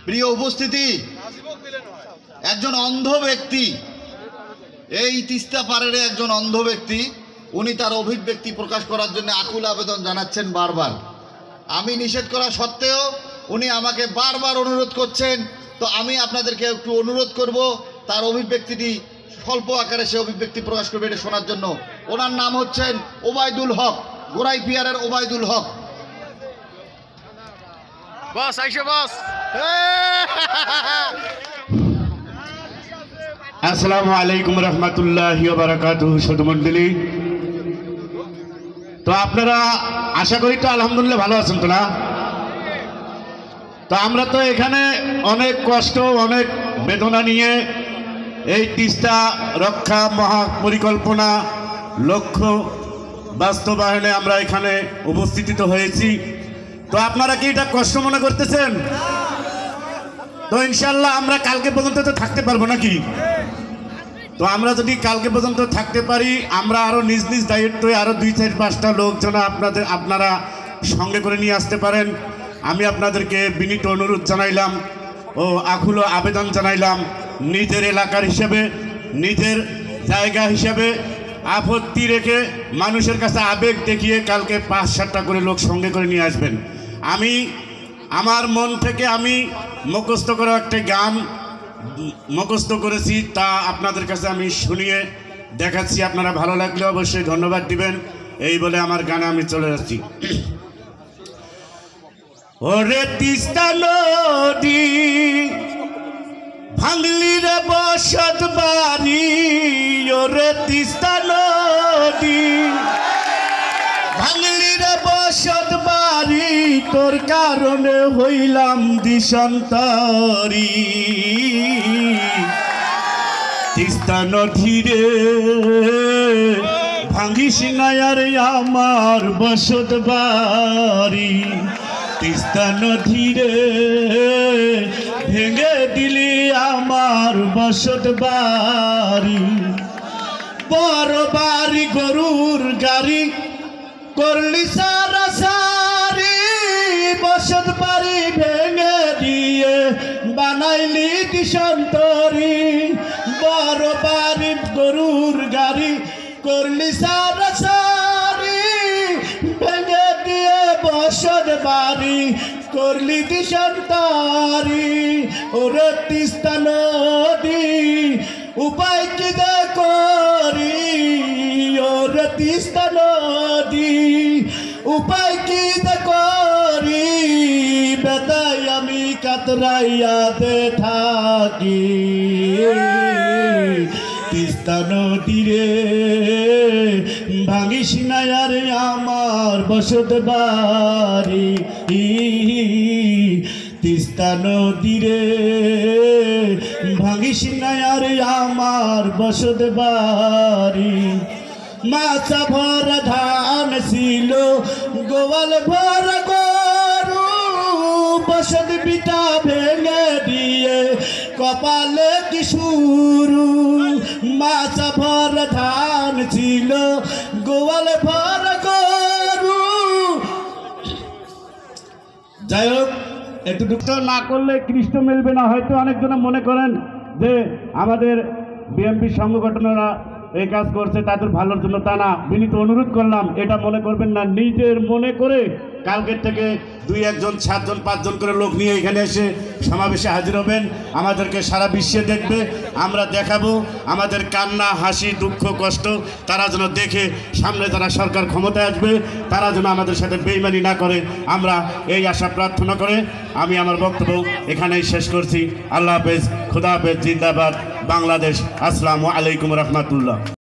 প্রিয় উপস্থিতি, একজন অন্ধ ব্যক্তি, এই তিস্তা পাড়ের একজন অন্ধ ব্যক্তি, উনি তার অভিব্যক্তি প্রকাশ করার জন্য আকুল আবেদন জানাচ্ছেন বারবার। আমি নিষেধ করা সত্ত্বেও উনি আমাকে বারবার অনুরোধ করছেন। তো আমি আপনাদেরকে একটু অনুরোধ করব, তার অভিব্যক্তিটি স্বল্প আকারে সে অভিব্যক্তি প্রকাশ করবে এটা শোনার জন্য। ওনার নাম হচ্ছেন ওবায়দুল হক, গোড়াই পিয়ারের ওবায়দুল হক। বস আইসো বস। আসসালামু আলাইকুম রহমতুল্লাহি ওয়া বারাকাতুহু। সদমণ্ডলী, তো আপনারা আশা করি তো আলহামদুলিল্লাহ ভালো আছেন তো না? তো আমরা তো এখানে অনেক কষ্ট, অনেক বেদনা নিয়ে এই তিস্তা রক্ষা মহাপরিকল্পনা লক্ষ্য বাস্তবায়নে আমরা এখানে উপস্থিত হয়েছি। তো আপনারা কি এটা কষ্ট মনে করতেছেন? তো ইনশাল্লাহ আমরা কালকে পর্যন্ত তো থাকতে পারবো নাকি? তো আমরা যদি কালকে পর্যন্ত থাকতে পারি, আমরা আরো নিজ নিজ দায়িত্বে আরো 2-4-5টা লোক যেন আপনারা সঙ্গে করে নিয়ে আসতে পারেন। আমি আপনাদেরকে বিনীত অনুরোধ জানাইলাম ও আকুল আবেদন জানাইলাম, নিজের এলাকার হিসেবে, নিজের জায়গা হিসেবে আপত্তি রেখে মানুষের কাছে আবেগ দেখিয়ে কালকে 5-7টা করে লোক সঙ্গে করে নিয়ে আসবেন। আমি আমার মন থেকে আমি মুখস্থ করা একটা গান মুখস্থ করেছি, তা আপনাদের কাছে আমি শুনিয়ে দেখাচ্ছি। আপনারা ভালো লাগলে অবশ্যই ধন্যবাদ দিবেন। এই বলে আমার গানে আমি চলে যাচ্ছি। ওরে তিস্তা নদী ভাঙলি রে বসত বাড়ি, ওরে তিস্তা নদী ভাঙলি রে বসত বাড়ি, তোর কারণে হইলাম দিশান্তরি। তিস্তা নদী রে ভাঙিস না আর আমার বসত বাড়ি, তিস্তা নদী রে ভেঙে দিলি আমার বসত বাড়ি। বড় বাড়ি গরুর গাড়ি করলি সারা সারি, বসত বাড়ি ভেঙে দিয়ে বানাইলি দিশান্তরি। বড় বাড়ি গরুর গাড়ি করলি সারা সারি, ভেঙে দিয়ে বসত বাড়ি করলি দিশান্তরি। ওরে তিস্তা নদী উপায় কি দে করি, ওরে তিস্তা নদী উপায় কি দে করি, বেতাই আমি কাতরাইয়াতে থাকি। তিস্তা নদী রে ভাঙিস না আর আমার বসত বাড়ি, তিস্তা নদী রে ভাঙিস না আর আমার বসত বাড়ি। মাছা ভরা ধান ছিল, গোয়াল ভরা গরু, বসত বিটা ভেঙে দিয়ে কপালে কি শুরু। মাছা ভরা ধান ছিল, গোয়াল ভরা গরু। যাই হোক, একটু দুঃখ না করলে কৃষ্ণ মিলবে না। হয়তো অনেকজনে মনে করেন যে আমাদের বিএনপি সংগঠনেরা এই কাজ করছে তাদের ভালোর জন্য, তা না। বিনীত অনুরোধ করলাম এটা মনে করবেন না। নিজের মনে করে কালকের থেকে 2-1 জন 7 জন 5 জন করে লোক নিয়ে এখানে এসে সমাবেশে হাজির হবেন। আমাদেরকে সারা বিশ্বে দেখবে, আমরা দেখাবো আমাদের কান্না, হাসি, দুঃখ, কষ্ট। তারা যেন দেখে সামনে যারা সরকার ক্ষমতায় আসবে তারা যেন আমাদের সাথে বেইমানি না করে, আমরা এই আশা প্রার্থনা করে আমি আমার বক্তব্য এখানেই শেষ করছি। আল্লাহ হাফেজ, খুদা হাফেজ, জিন্দাবাদ বাংলাদেশ। আসসালামু আলাইকুম রহমতুল্লাহ।